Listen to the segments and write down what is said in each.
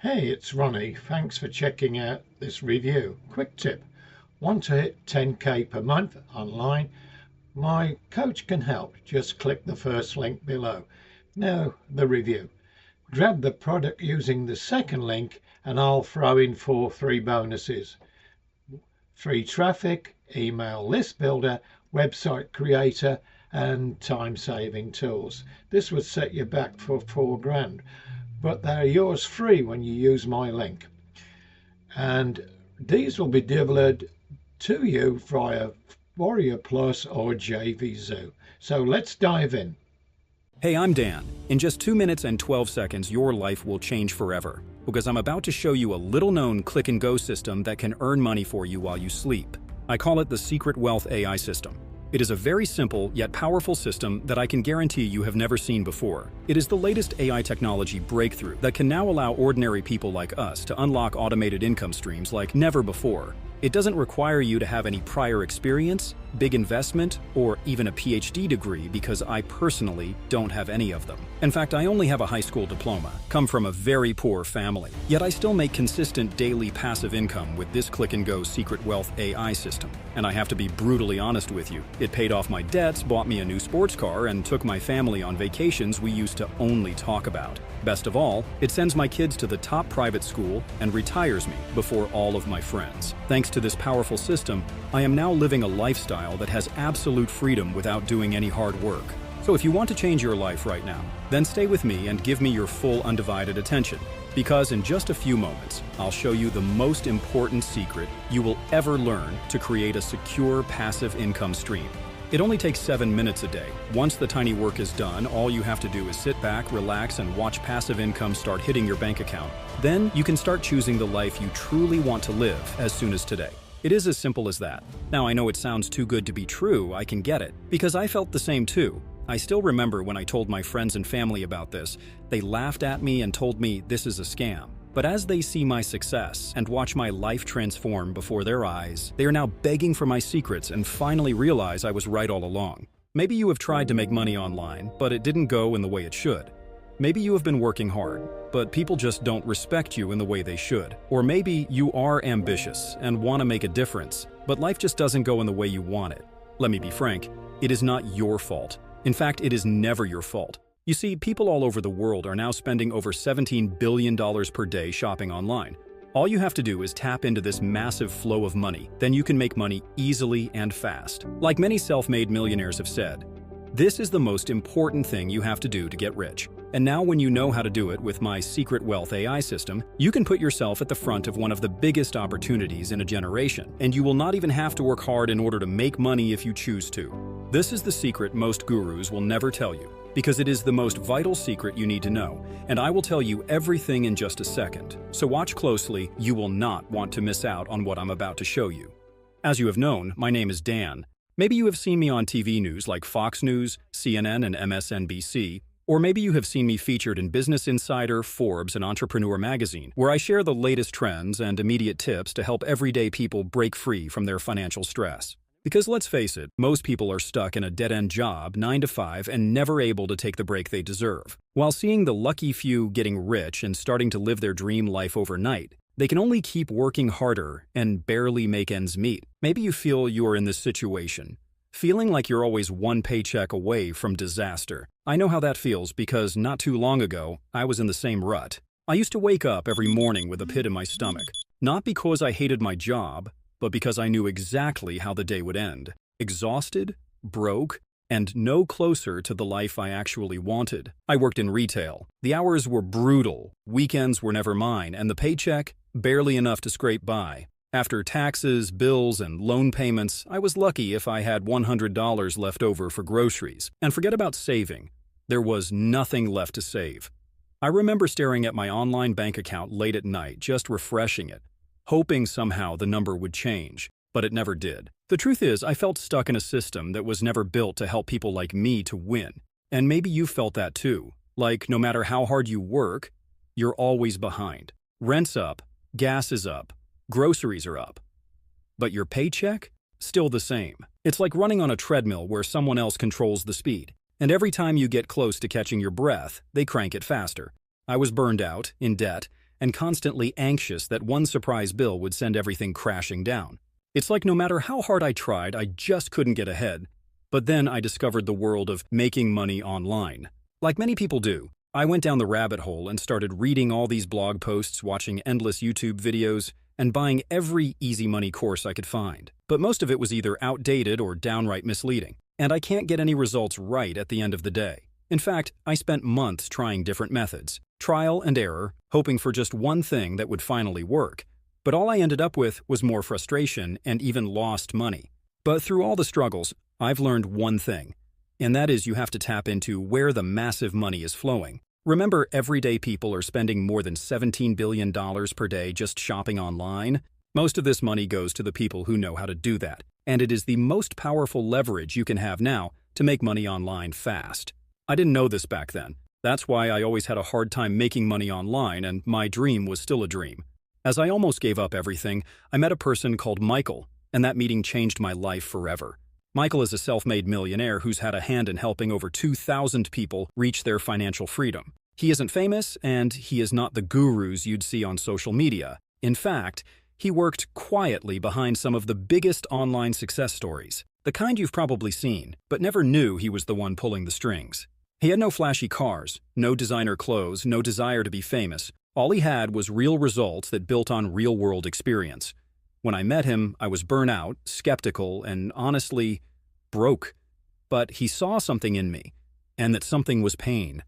Hey, it's Ronnie. Thanks for checking out this review. Quick tip. Want to hit 10k per month online? My coach can help. Just click the first link below. Now, the review. Grab the product using the second link and I'll throw in 4 free bonuses. Free traffic, email list builder, website creator, and time-saving tools. This would set you back for 4 grand. But they're yours free when you use my link. And these will be delivered to you via Warrior Plus or JVZoo. So let's dive in. Hey, I'm Dan. In just 2 minutes and 12 seconds, your life will change forever. Because I'm about to show you a little-known click-and-go system that can earn money for you while you sleep. I call it the Secret Wealth AI system. It is a very simple yet powerful system that I can guarantee you have never seen before. It is the latest AI technology breakthrough that can now allow ordinary people like us to unlock automated income streams like never before. It doesn't require you to have any prior experience, big investment, or even a PhD degree because I personally don't have any of them. In fact, I only have a high school diploma, come from a very poor family. Yet I still make consistent daily passive income with this click-and-go Secret Wealth AI system. And I have to be brutally honest with you, it paid off my debts, bought me a new sports car, and took my family on vacations we used to only talk about. Best of all, it sends my kids to the top private school and retires me before all of my friends. Thanks to this powerful system, I am now living a lifestyle that has absolute freedom without doing any hard work. So if you want to change your life right now, then stay with me and give me your full undivided attention. Because in just a few moments, I'll show you the most important secret you will ever learn to create a secure passive income stream. It only takes 7 minutes a day. Once the tiny work is done, all you have to do is sit back, relax, and watch passive income start hitting your bank account. Then you can start choosing the life you truly want to live as soon as today. It is as simple as that. Now, I know it sounds too good to be true, I can get it, because I felt the same too. I still remember when I told my friends and family about this, they laughed at me and told me this is a scam. But as they see my success and watch my life transform before their eyes, they are now begging for my secrets and finally realize I was right all along. Maybe you have tried to make money online, but it didn't go in the way it should. Maybe you have been working hard, but people just don't respect you in the way they should. Or maybe you are ambitious and want to make a difference, but life just doesn't go in the way you want it. Let me be frank, it is not your fault. In fact, it is never your fault. You see, people all over the world are now spending over $17 billion per day shopping online. All you have to do is tap into this massive flow of money, then you can make money easily and fast. Like many self-made millionaires have said, this is the most important thing you have to do to get rich. And now when you know how to do it with my Secret Wealth AI system, you can put yourself at the front of one of the biggest opportunities in a generation, and you will not even have to work hard in order to make money if you choose to. This is the secret most gurus will never tell you, because it is the most vital secret you need to know, and I will tell you everything in just a second. So watch closely, you will not want to miss out on what I'm about to show you. As you have known, my name is Dan. Maybe you have seen me on TV news like Fox News, CNN, and MSNBC, or maybe you have seen me featured in Business Insider, Forbes, and Entrepreneur magazine, where I share the latest trends and immediate tips to help everyday people break free from their financial stress. Because let's face it, most people are stuck in a dead-end job, 9 to 5, and never able to take the break they deserve. While seeing the lucky few getting rich and starting to live their dream life overnight, they can only keep working harder and barely make ends meet. Maybe you feel you are in this situation, feeling like you're always one paycheck away from disaster. I know how that feels because not too long ago, I was in the same rut. I used to wake up every morning with a pit in my stomach, not because I hated my job, but because I knew exactly how the day would end. Exhausted, broke, and no closer to the life I actually wanted. I worked in retail. The hours were brutal, weekends were never mine, and the paycheck, barely enough to scrape by. After taxes, bills, and loan payments, I was lucky if I had $100 left over for groceries. And forget about saving. There was nothing left to save. I remember staring at my online bank account late at night, just refreshing it, hoping somehow the number would change, but it never did. The truth is, I felt stuck in a system that was never built to help people like me to win. And maybe you felt that too. Like, no matter how hard you work, you're always behind. Rent's up, gas is up, groceries are up. But your paycheck? Still the same. It's like running on a treadmill where someone else controls the speed. And every time you get close to catching your breath, they crank it faster. I was burned out, in debt, and constantly anxious that one surprise bill would send everything crashing down. It's like no matter how hard I tried, I just couldn't get ahead. But then I discovered the world of making money online. Like many people do, I went down the rabbit hole and started reading all these blog posts, watching endless YouTube videos, and buying every easy money course I could find. But most of it was either outdated or downright misleading, and I can't get any results right at the end of the day. In fact, I spent months trying different methods, trial and error, hoping for just one thing that would finally work. But all I ended up with was more frustration and even lost money. But through all the struggles, I've learned one thing, and that is you have to tap into where the massive money is flowing. Remember, everyday people are spending more than $17 billion per day just shopping online? Most of this money goes to the people who know how to do that, and it is the most powerful leverage you can have now to make money online fast. I didn't know this back then. That's why I always had a hard time making money online, and my dream was still a dream. As I almost gave up everything, I met a person called Michael, and that meeting changed my life forever. Michael is a self-made millionaire who's had a hand in helping over 2,000 people reach their financial freedom. He isn't famous, and he is not the gurus you'd see on social media. In fact, he worked quietly behind some of the biggest online success stories, the kind you've probably seen, but never knew he was the one pulling the strings. He had no flashy cars, no designer clothes, no desire to be famous. All he had was real results that built on real-world experience. When I met him, I was burnt-out, skeptical, and honestly, broke. But he saw something in me, and that something was pain.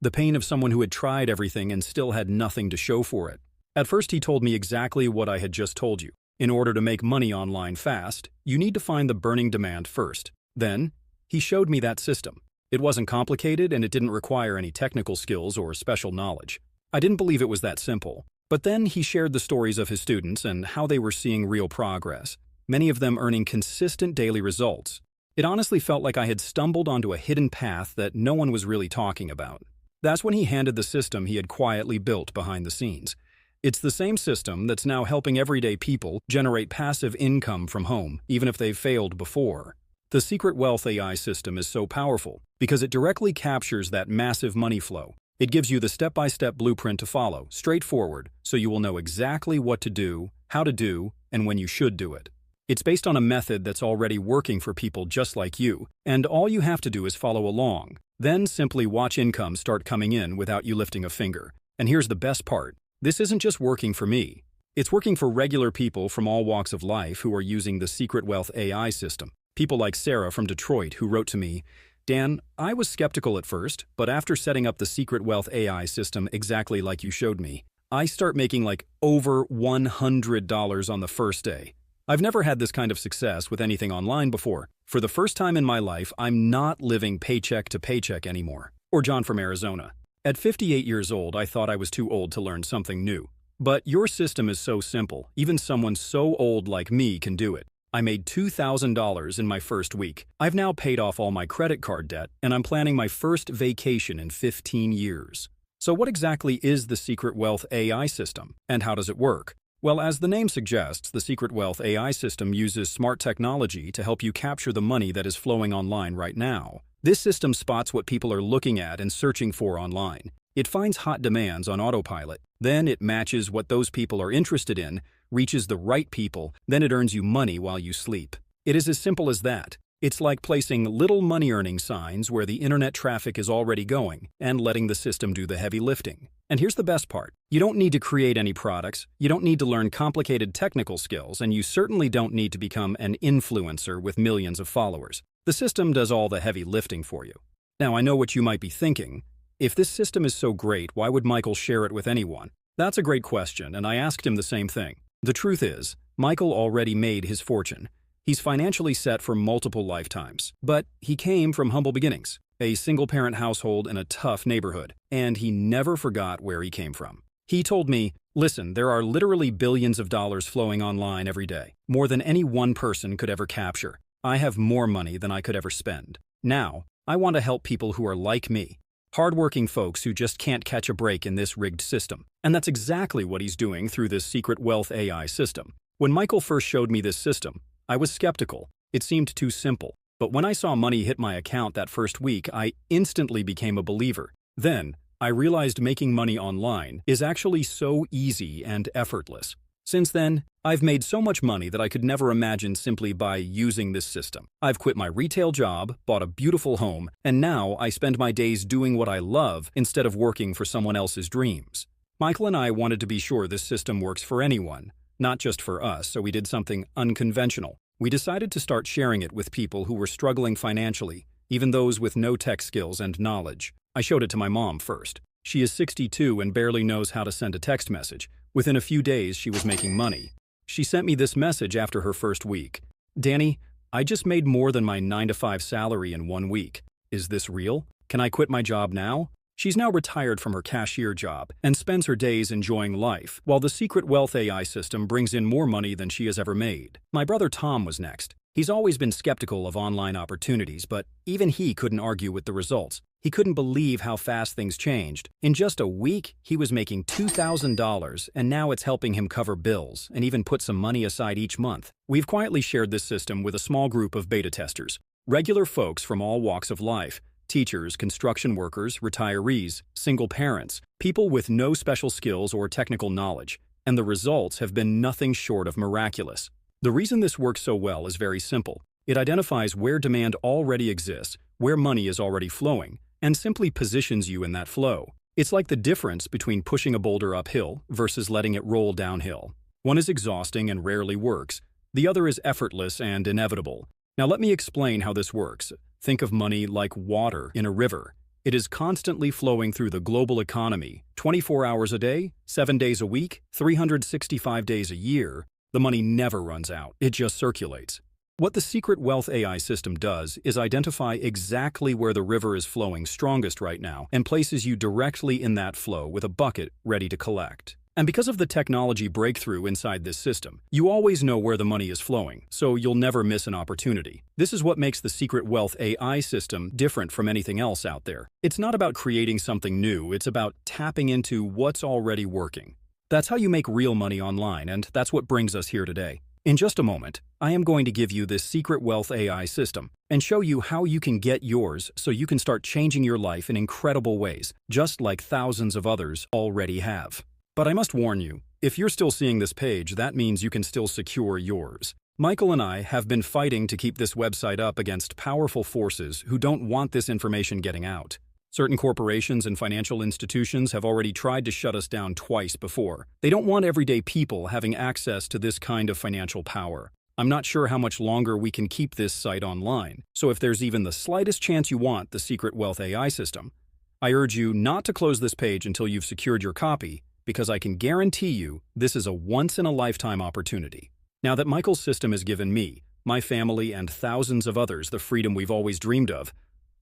The pain of someone who had tried everything and still had nothing to show for it. At first, he told me exactly what I had just told you. In order to make money online fast, you need to find the burning demand first. Then, he showed me that system. It wasn't complicated, and it didn't require any technical skills or special knowledge. I didn't believe it was that simple. But then he shared the stories of his students and how they were seeing real progress, many of them earning consistent daily results. It honestly felt like I had stumbled onto a hidden path that no one was really talking about. That's when he handed the system he had quietly built behind the scenes. It's the same system that's now helping everyday people generate passive income from home, even if they've failed before. The Secret Wealth AI system is so powerful because it directly captures that massive money flow. It gives you the step-by-step blueprint to follow, straightforward, so you will know exactly what to do, how to do, and when you should do it. It's based on a method that's already working for people just like you, and all you have to do is follow along. Then simply watch income start coming in without you lifting a finger. And here's the best part. This isn't just working for me. It's working for regular people from all walks of life who are using the Secret Wealth AI system. People like Sarah from Detroit who wrote to me, Dan, I was skeptical at first, but after setting up the Secret Wealth AI system exactly like you showed me, I start making like over $100 on the first day. I've never had this kind of success with anything online before. For the first time in my life, I'm not living paycheck to paycheck anymore. Or John from Arizona. At 58 years old, I thought I was too old to learn something new. But your system is so simple, even someone so old like me can do it. I made $2,000 in my first week. I've now paid off all my credit card debt, and I'm planning my first vacation in 15 years. So what exactly is the Secret Wealth AI system, and how does it work? Well, as the name suggests, the Secret Wealth AI system uses smart technology to help you capture the money that is flowing online right now. This system spots what people are looking at and searching for online. It finds hot demands on autopilot. Then it matches what those people are interested in, reaches the right people, then it earns you money while you sleep. It is as simple as that. It's like placing little money-earning signs where the internet traffic is already going and letting the system do the heavy lifting. And here's the best part. You don't need to create any products, you don't need to learn complicated technical skills, and you certainly don't need to become an influencer with millions of followers. The system does all the heavy lifting for you. Now, I know what you might be thinking. If this system is so great, why would Michael share it with anyone? That's a great question, and I asked him the same thing. The truth is, Michael already made his fortune. He's financially set for multiple lifetimes, but he came from humble beginnings, a single-parent household in a tough neighborhood, and he never forgot where he came from. He told me, listen, there are literally billions of dollars flowing online every day, more than any one person could ever capture. I have more money than I could ever spend. Now, I want to help people who are like me, hardworking folks who just can't catch a break in this rigged system. And that's exactly what he's doing through this Secret Wealth AI system. When Michael first showed me this system, I was skeptical. It seemed too simple. But when I saw money hit my account that first week, I instantly became a believer. Then, I realized making money online is actually so easy and effortless. Since then, I've made so much money that I could never imagine simply by using this system. I've quit my retail job, bought a beautiful home, and now I spend my days doing what I love instead of working for someone else's dreams. Michael and I wanted to be sure this system works for anyone, not just for us, so we did something unconventional. We decided to start sharing it with people who were struggling financially, even those with no tech skills and knowledge. I showed it to my mom first. She is 62 and barely knows how to send a text message. Within a few days, she was making money. She sent me this message after her first week. "Danny, I just made more than my 9-to-5 salary in 1 week. Is this real? Can I quit my job now?" She's now retired from her cashier job and spends her days enjoying life, while the Secret Wealth AI system brings in more money than she has ever made. My brother Tom was next. He's always been skeptical of online opportunities, but even he couldn't argue with the results. He couldn't believe how fast things changed. In just a week, he was making $2,000, and now it's helping him cover bills and even put some money aside each month. We've quietly shared this system with a small group of beta testers, regular folks from all walks of life: teachers, construction workers, retirees, single parents, people with no special skills or technical knowledge, and the results have been nothing short of miraculous. The reason this works so well is very simple. It identifies where demand already exists, where money is already flowing, and simply positions you in that flow. It's like the difference between pushing a boulder uphill versus letting it roll downhill. One is exhausting and rarely works. The other is effortless and inevitable. Now let me explain how this works. Think of money like water in a river. It is constantly flowing through the global economy, 24 hours a day, 7 days a week, 365 days a year. The money never runs out. It just circulates. What the Secret Wealth AI system does is identify exactly where the river is flowing strongest right now and places you directly in that flow with a bucket ready to collect. And because of the technology breakthrough inside this system, you always know where the money is flowing, so you'll never miss an opportunity. This is what makes the Secret Wealth AI system different from anything else out there. It's not about creating something new, it's about tapping into what's already working. That's how you make real money online, and that's what brings us here today. In just a moment, I am going to give you this Secret Wealth AI system and show you how you can get yours so you can start changing your life in incredible ways, just like thousands of others already have. But I must warn you, if you're still seeing this page, that means you can still secure yours. Michael and I have been fighting to keep this website up against powerful forces who don't want this information getting out. Certain corporations and financial institutions have already tried to shut us down twice before. They don't want everyday people having access to this kind of financial power. I'm not sure how much longer we can keep this site online, so if there's even the slightest chance you want the Secret Wealth AI system, I urge you not to close this page until you've secured your copy, because I can guarantee you this is a once-in-a-lifetime opportunity. Now that Michael's system has given me, my family, and thousands of others the freedom we've always dreamed of,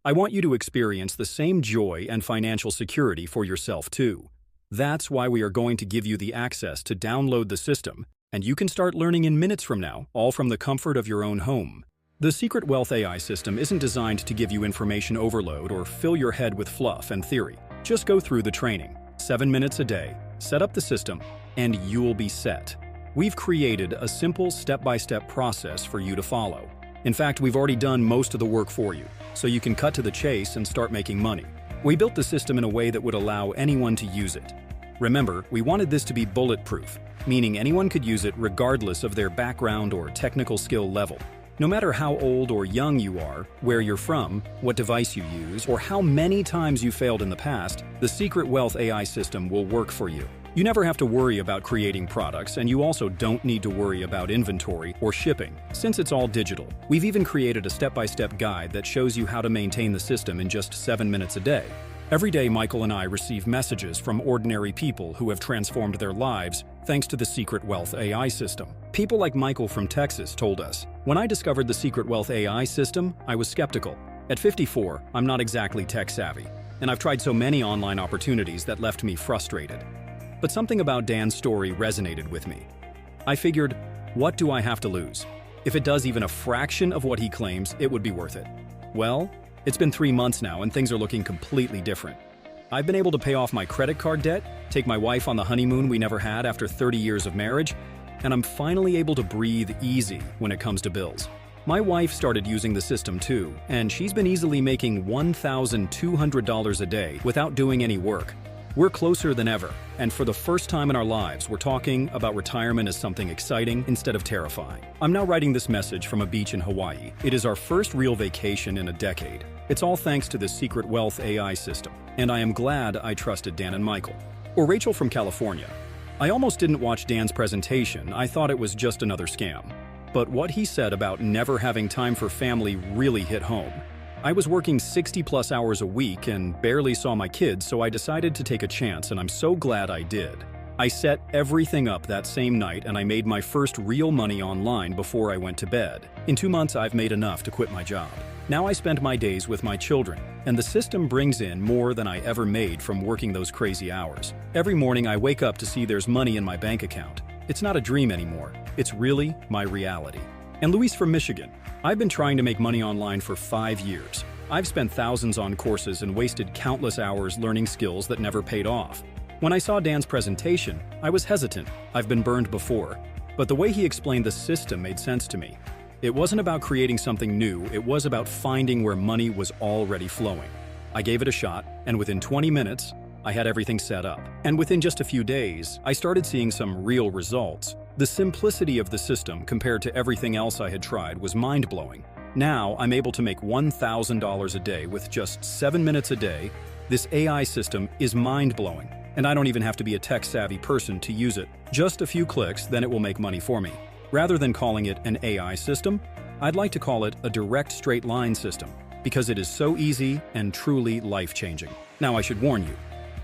I want you to experience the same joy and financial security for yourself too. That's why we are going to give you the access to download the system, and you can start learning in minutes from now, all from the comfort of your own home. The Secret Wealth AI system isn't designed to give you information overload or fill your head with fluff and theory. Just go through the training, 7 minutes a day, set up the system, and you'll be set. We've created a simple step-by-step process for you to follow. In fact, we've already done most of the work for you, so you can cut to the chase and start making money. We built the system in a way that would allow anyone to use it. Remember, we wanted this to be bulletproof, meaning anyone could use it regardless of their background or technical skill level. No matter how old or young you are, where you're from, what device you use, or how many times you failed in the past, the Secret Wealth AI system will work for you. You never have to worry about creating products, and you also don't need to worry about inventory or shipping, since it's all digital. We've even created a step-by-step guide that shows you how to maintain the system in just 7 minutes a day. Every day, Michael and I receive messages from ordinary people who have transformed their lives thanks to the Secret Wealth AI system. People like Michael from Texas told us, "When I discovered the Secret Wealth AI system, I was skeptical. At 54, I'm not exactly tech-savvy, and I've tried so many online opportunities that left me frustrated. But something about Dan's story resonated with me. I figured, what do I have to lose? If it does even a fraction of what he claims, it would be worth it." Well, it's been 3 months now and things are looking completely different. I've been able to pay off my credit card debt, take my wife on the honeymoon we never had after 30 years of marriage, and I'm finally able to breathe easy when it comes to bills. My wife started using the system too, and she's been easily making $1,200 a day without doing any work. We're closer than ever, and for the first time in our lives, we're talking about retirement as something exciting instead of terrifying. I'm now writing this message from a beach in Hawaii. It is our first real vacation in a decade. It's all thanks to the Secret Wealth AI system, and I am glad I trusted Dan and Michael. Or Rachel from California. I almost didn't watch Dan's presentation. I thought it was just another scam. But what he said about never having time for family really hit home. I was working 60+ hours a week and barely saw my kids, so I decided to take a chance, and I'm so glad I did. I set everything up that same night, and I made my first real money online before I went to bed. In 2 months, I've made enough to quit my job. Now I spend my days with my children, and the system brings in more than I ever made from working those crazy hours. Every morning I wake up to see there's money in my bank account. It's not a dream anymore. It's really my reality. And Luis from Michigan. I've been trying to make money online for 5 years. I've spent thousands on courses and wasted countless hours learning skills that never paid off. When I saw Dan's presentation, I was hesitant. I've been burned before. But the way he explained the system made sense to me. It wasn't about creating something new, it was about finding where money was already flowing. I gave it a shot, and within 20 minutes, I had everything set up. And within just a few days, I started seeing some real results. The simplicity of the system compared to everything else I had tried was mind-blowing. Now, I'm able to make $1,000 a day with just 7 minutes a day. This AI system is mind-blowing, and I don't even have to be a tech-savvy person to use it. Just a few clicks, then it will make money for me. Rather than calling it an AI system, I'd like to call it a direct straight line system, because it is so easy and truly life-changing. Now, I should warn you,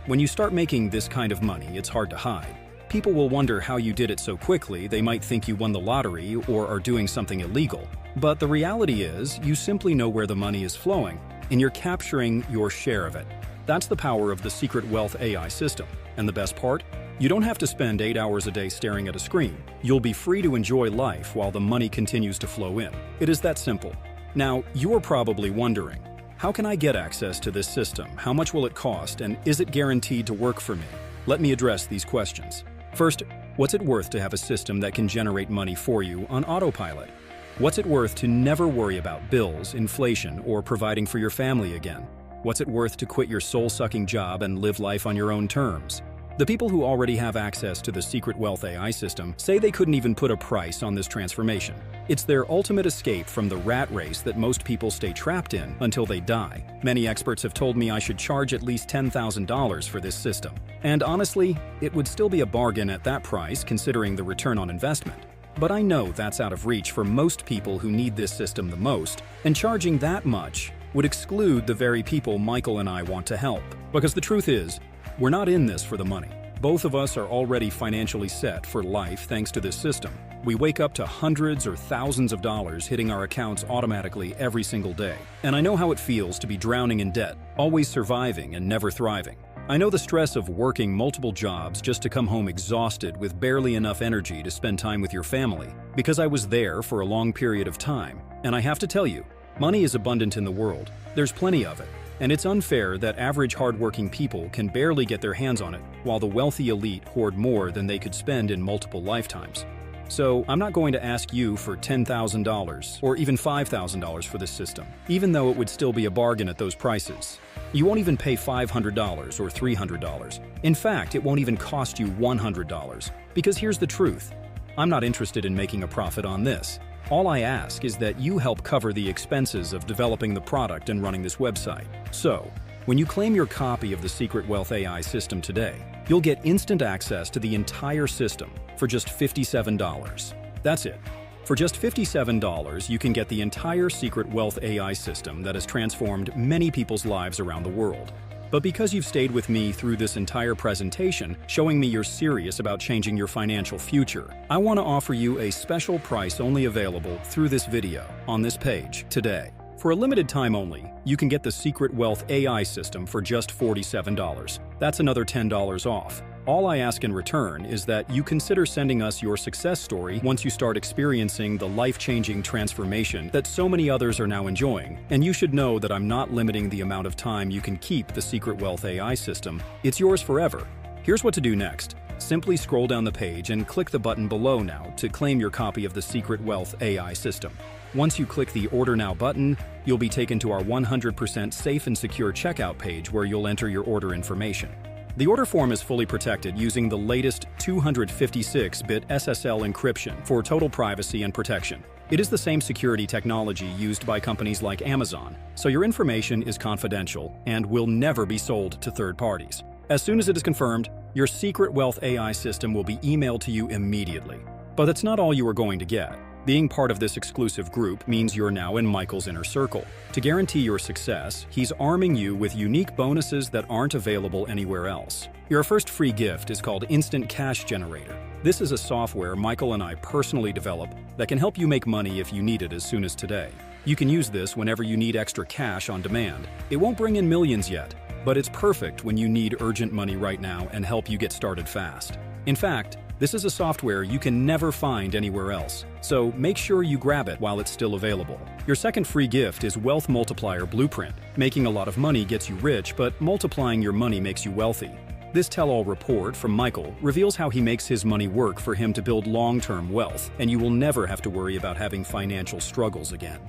when you start making this kind of money, it's hard to hide. People will wonder how you did it so quickly. They might think you won the lottery or are doing something illegal. But the reality is, you simply know where the money is flowing, and you're capturing your share of it. That's the power of the Secret Wealth AI system. And the best part? You don't have to spend 8 hours a day staring at a screen. You'll be free to enjoy life while the money continues to flow in. It is that simple. Now, you're probably wondering, how can I get access to this system? How much will it cost? And is it guaranteed to work for me? Let me address these questions. First, what's it worth to have a system that can generate money for you on autopilot? What's it worth to never worry about bills, inflation, or providing for your family again? What's it worth to quit your soul-sucking job and live life on your own terms? The people who already have access to the Secret Wealth AI system say they couldn't even put a price on this transformation. It's their ultimate escape from the rat race that most people stay trapped in until they die. Many experts have told me I should charge at least $10,000 for this system. And honestly, it would still be a bargain at that price considering the return on investment. But I know that's out of reach for most people who need this system the most, and charging that much would exclude the very people Michael and I want to help. Because the truth is, we're not in this for the money. Both of us are already financially set for life thanks to this system. We wake up to hundreds or thousands of dollars hitting our accounts automatically every single day. And I know how it feels to be drowning in debt, always surviving and never thriving. I know the stress of working multiple jobs just to come home exhausted with barely enough energy to spend time with your family, because I was there for a long period of time. And I have to tell you, money is abundant in the world. There's plenty of it. And it's unfair that average hardworking people can barely get their hands on it, while the wealthy elite hoard more than they could spend in multiple lifetimes. So I'm not going to ask you for $10,000 or even $5,000 for this system, even though it would still be a bargain at those prices. You won't even pay $500 or $300. In fact, it won't even cost you $100. Because here's the truth. I'm not interested in making a profit on this. All I ask is that you help cover the expenses of developing the product and running this website. So, when you claim your copy of the Secret Wealth AI system today, you'll get instant access to the entire system for just $57. That's it. For just $57, you can get the entire Secret Wealth AI system that has transformed many people's lives around the world. But because you've stayed with me through this entire presentation, showing me you're serious about changing your financial future, I want to offer you a special price only available through this video on this page today. For a limited time only, you can get the Secret Wealth AI system for just $47. That's another $10 off. All I ask in return is that you consider sending us your success story once you start experiencing the life-changing transformation that so many others are now enjoying. And you should know that I'm not limiting the amount of time you can keep the Secret Wealth AI system. It's yours forever. Here's what to do next. Simply scroll down the page and click the button below now to claim your copy of the Secret Wealth AI system. Once you click the Order Now button, you'll be taken to our 100% safe and secure checkout page where you'll enter your order information. The order form is fully protected using the latest 256-bit SSL encryption for total privacy and protection. It is the same security technology used by companies like Amazon, so your information is confidential and will never be sold to third parties. As soon as it is confirmed, your Secret Wealth AI system will be emailed to you immediately. But that's not all you are going to get. Being part of this exclusive group means you're now in Michael's inner circle. To guarantee your success, he's arming you with unique bonuses that aren't available anywhere else. Your first free gift is called Instant Cash Generator. This is a software Michael and I personally developed that can help you make money if you need it as soon as today. You can use this whenever you need extra cash on demand. It won't bring in millions yet, but it's perfect when you need urgent money right now and help you get started fast. In fact, this is a software you can never find anywhere else, so make sure you grab it while it's still available. Your second free gift is Wealth Multiplier Blueprint. Making a lot of money gets you rich, but multiplying your money makes you wealthy. This tell-all report from Michael reveals how he makes his money work for him to build long-term wealth, and you will never have to worry about having financial struggles again.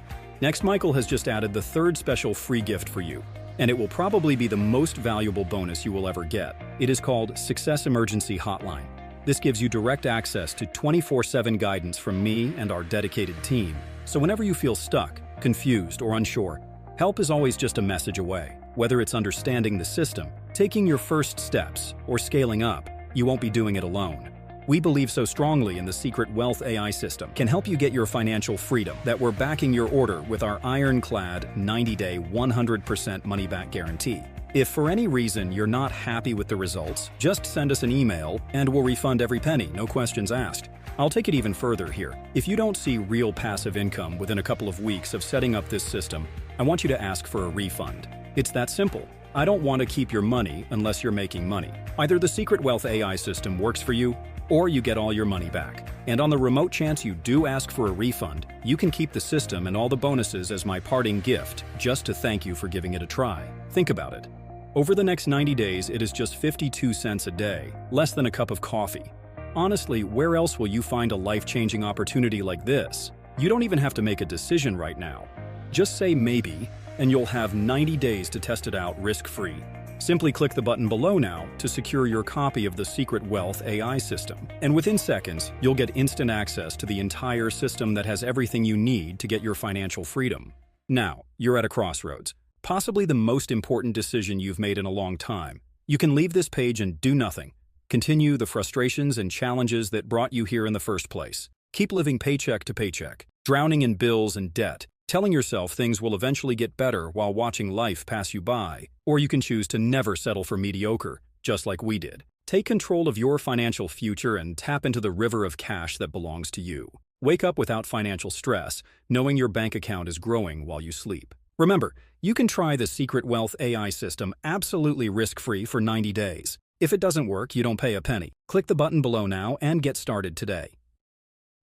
Next, Michael has just added the third special free gift for you, and it will probably be the most valuable bonus you will ever get. It is called Success Emergency Hotline. This gives you direct access to 24/7 guidance from me and our dedicated team. So whenever you feel stuck, confused, or unsure, help is always just a message away. Whether it's understanding the system, taking your first steps, or scaling up, you won't be doing it alone. We believe so strongly in the Secret Wealth AI system can help you get your financial freedom that we're backing your order with our ironclad 90-day 100% money-back guarantee. If for any reason you're not happy with the results, just send us an email and we'll refund every penny, no questions asked. I'll take it even further here. If you don't see real passive income within a couple of weeks of setting up this system, I want you to ask for a refund. It's that simple. I don't want to keep your money unless you're making money. Either the Secret Wealth AI system works for you, or you get all your money back. And on the remote chance you do ask for a refund, you can keep the system and all the bonuses as my parting gift, just to thank you for giving it a try. Think about it. Over the next 90 days, it is just 52 cents a day, less than a cup of coffee. Honestly, where else will you find a life-changing opportunity like this? You don't even have to make a decision right now. Just say maybe, and you'll have 90 days to test it out risk-free. Simply click the button below now to secure your copy of the Secret Wealth AI system. And within seconds, you'll get instant access to the entire system that has everything you need to get your financial freedom. Now, you're at a crossroads. Possibly the most important decision you've made in a long time. You can leave this page and do nothing. Continue the frustrations and challenges that brought you here in the first place. Keep living paycheck to paycheck, drowning in bills and debt, telling yourself things will eventually get better while watching life pass you by. Or you can choose to never settle for mediocre, just like we did. Take control of your financial future and tap into the river of cash that belongs to you. Wake up without financial stress, knowing your bank account is growing while you sleep. Remember, you can try the Secret Wealth AI system absolutely risk-free for 90 days. If it doesn't work, you don't pay a penny. Click the button below now and get started today.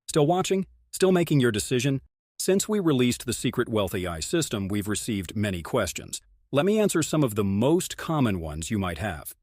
Still watching? Still making your decision? Since we released the Secret Wealth AI system, we've received many questions. Let me answer some of the most common ones you might have.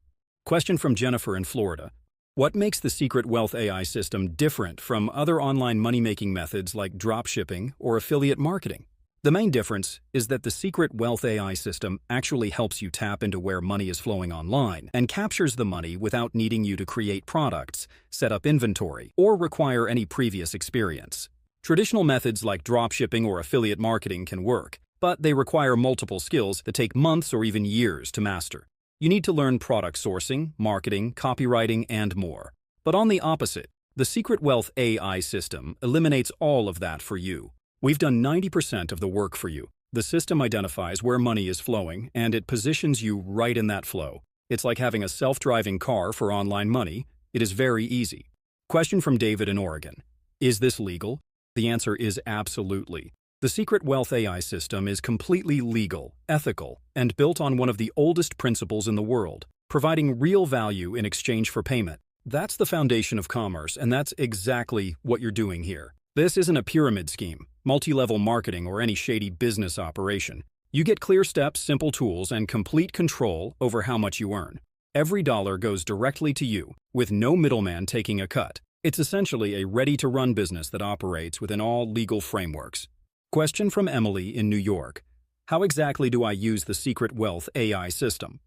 Question from Jennifer in Florida. What makes the Secret Wealth AI system different from other online money-making methods like dropshipping or affiliate marketing? The main difference is that the Secret Wealth AI system actually helps you tap into where money is flowing online and captures the money without needing you to create products, set up inventory, or require any previous experience. Traditional methods like dropshipping or affiliate marketing can work, but they require multiple skills that take months or even years to master. You need to learn product sourcing, marketing, copywriting, and more. But on the opposite, the Secret Wealth AI system eliminates all of that for you. We've done 90% of the work for you. The system identifies where money is flowing, and it positions you right in that flow. It's like having a self-driving car for online money. It is very easy. Question from David in Oregon. Is this legal? The answer is absolutely. The Secret Wealth AI system is completely legal, ethical, and built on one of the oldest principles in the world, providing real value in exchange for payment. That's the foundation of commerce, and that's exactly what you're doing here. This isn't a pyramid scheme, multi-level marketing, or any shady business operation. You get clear steps, simple tools, and complete control over how much you earn. Every dollar goes directly to you, with no middleman taking a cut. It's essentially a ready-to-run business that operates within all legal frameworks. Question from Emily in New York. How exactly do I use the Secret Wealth AI system?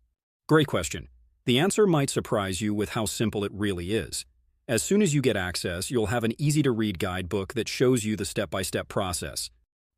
Great question. The answer might surprise you with how simple it really is. As soon as you get access, you'll have an easy-to-read guidebook that shows you the step-by-step process.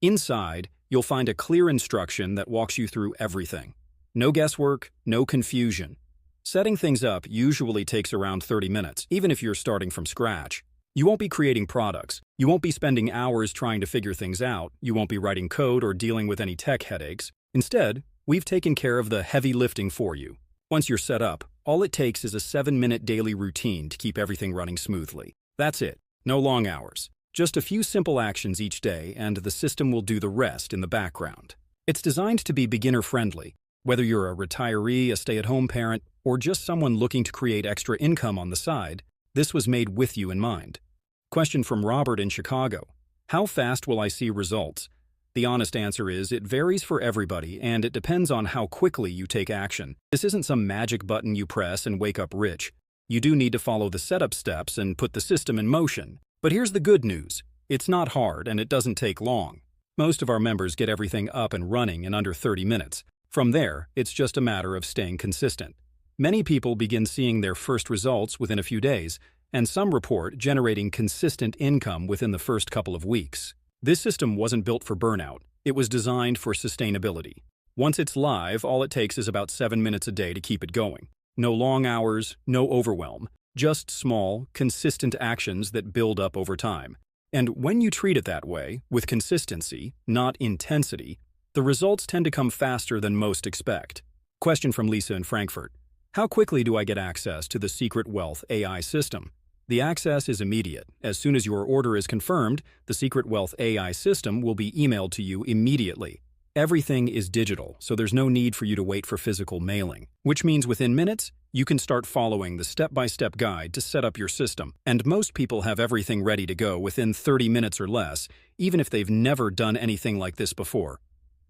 Inside, you'll find a clear instruction that walks you through everything. No guesswork, no confusion. Setting things up usually takes around 30 minutes, even if you're starting from scratch. You won't be creating products. You won't be spending hours trying to figure things out. You won't be writing code or dealing with any tech headaches. Instead, we've taken care of the heavy lifting for you. Once you're set up, all it takes is a 7-minute daily routine to keep everything running smoothly. That's it. No long hours. Just a few simple actions each day, and the system will do the rest in the background. It's designed to be beginner-friendly. Whether you're a retiree, a stay-at-home parent, or just someone looking to create extra income on the side, this was made with you in mind. Question from Robert in Chicago. How fast will I see results? The honest answer is it varies for everybody, and it depends on how quickly you take action. This isn't some magic button you press and wake up rich. You do need to follow the setup steps and put the system in motion. But here's the good news. It's not hard, and it doesn't take long. Most of our members get everything up and running in under 30 minutes. From there, it's just a matter of staying consistent. Many people begin seeing their first results within a few days, and some report generating consistent income within the first couple of weeks. This system wasn't built for burnout. It was designed for sustainability. Once it's live, all it takes is about 7 minutes a day to keep it going. No long hours, no overwhelm, just small, consistent actions that build up over time. And when you treat it that way, with consistency, not intensity, the results tend to come faster than most expect. Question from Lisa in Frankfurt. How quickly do I get access to the Secret Wealth AI system? The access is immediate. As soon as your order is confirmed, the Secret Wealth AI system will be emailed to you immediately. Everything is digital, so there's no need for you to wait for physical mailing, which means within minutes, you can start following the step-by-step guide to set up your system. And most people have everything ready to go within 30 minutes or less, even if they've never done anything like this before.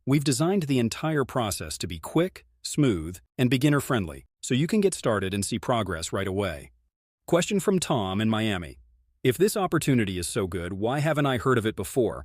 We've designed the entire process to be quick, smooth, and beginner-friendly, so you can get started and see progress right away. Question from Tom in Miami. If this opportunity is so good, why haven't I heard of it before?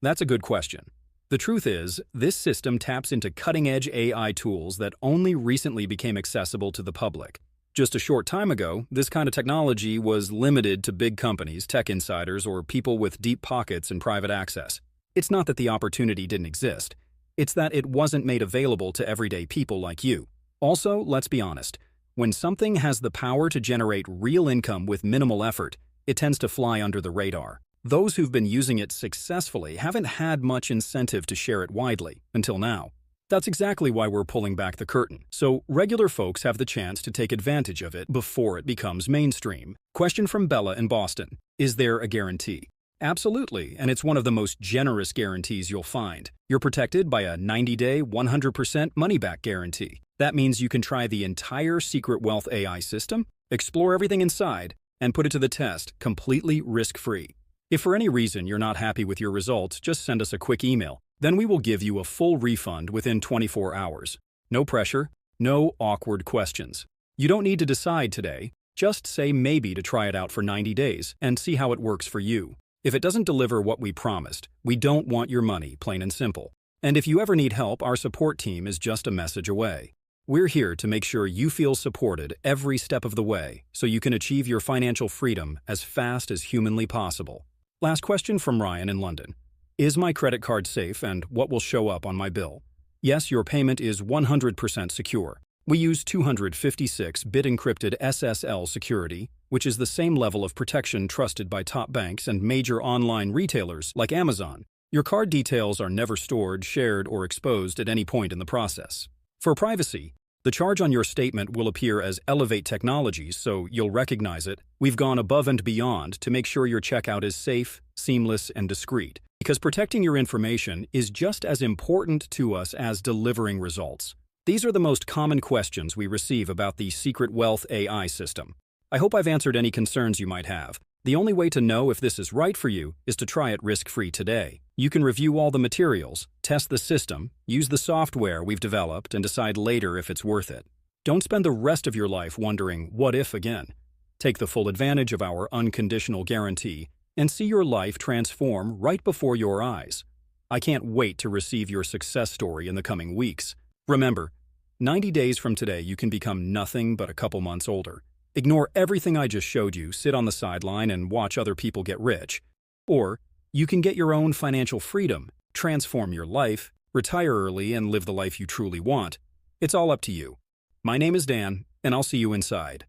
That's a good question. The truth is, this system taps into cutting-edge AI tools that only recently became accessible to the public. Just a short time ago, this kind of technology was limited to big companies, tech insiders, or people with deep pockets and private access. It's not that the opportunity didn't exist. It's that it wasn't made available to everyday people like you. Also, let's be honest. When something has the power to generate real income with minimal effort, it tends to fly under the radar. Those who've been using it successfully haven't had much incentive to share it widely, until now. That's exactly why we're pulling back the curtain, so regular folks have the chance to take advantage of it before it becomes mainstream. Question from Bella in Boston. Is there a guarantee? Absolutely, and it's one of the most generous guarantees you'll find. You're protected by a 90-day, 100% money-back guarantee. That means you can try the entire Secret Wealth AI system, explore everything inside, and put it to the test completely risk-free. If for any reason you're not happy with your results, just send us a quick email. Then we will give you a full refund within 24 hours. No pressure, no awkward questions. You don't need to decide today. Just say maybe to try it out for 90 days and see how it works for you. If it doesn't deliver what we promised, we don't want your money, plain and simple. And if you ever need help, our support team is just a message away. We're here to make sure you feel supported every step of the way so you can achieve your financial freedom as fast as humanly possible. Last question from Ryan in London. Is my credit card safe and what will show up on my bill? Yes, your payment is 100% secure. We use 256-bit encrypted SSL security, which is the same level of protection trusted by top banks and major online retailers like Amazon. Your card details are never stored, shared, or exposed at any point in the process. For privacy, the charge on your statement will appear as Elevate Technologies, so you'll recognize it. We've gone above and beyond to make sure your checkout is safe, seamless, and discreet, because protecting your information is just as important to us as delivering results. These are the most common questions we receive about the Secret Wealth AI system. I hope I've answered any concerns you might have. The only way to know if this is right for you is to try it risk-free today. You can review all the materials, test the system, use the software we've developed, and decide later if it's worth it. Don't spend the rest of your life wondering, what if again? Take the full advantage of our unconditional guarantee and see your life transform right before your eyes. I can't wait to receive your success story in the coming weeks. Remember, 90 days from today, you can become nothing but a couple months older. Ignore everything I just showed you, sit on the sideline and watch other people get rich. Or you can get your own financial freedom, transform your life, retire early, and live the life you truly want. It's all up to you. My name is Dan, and I'll see you inside.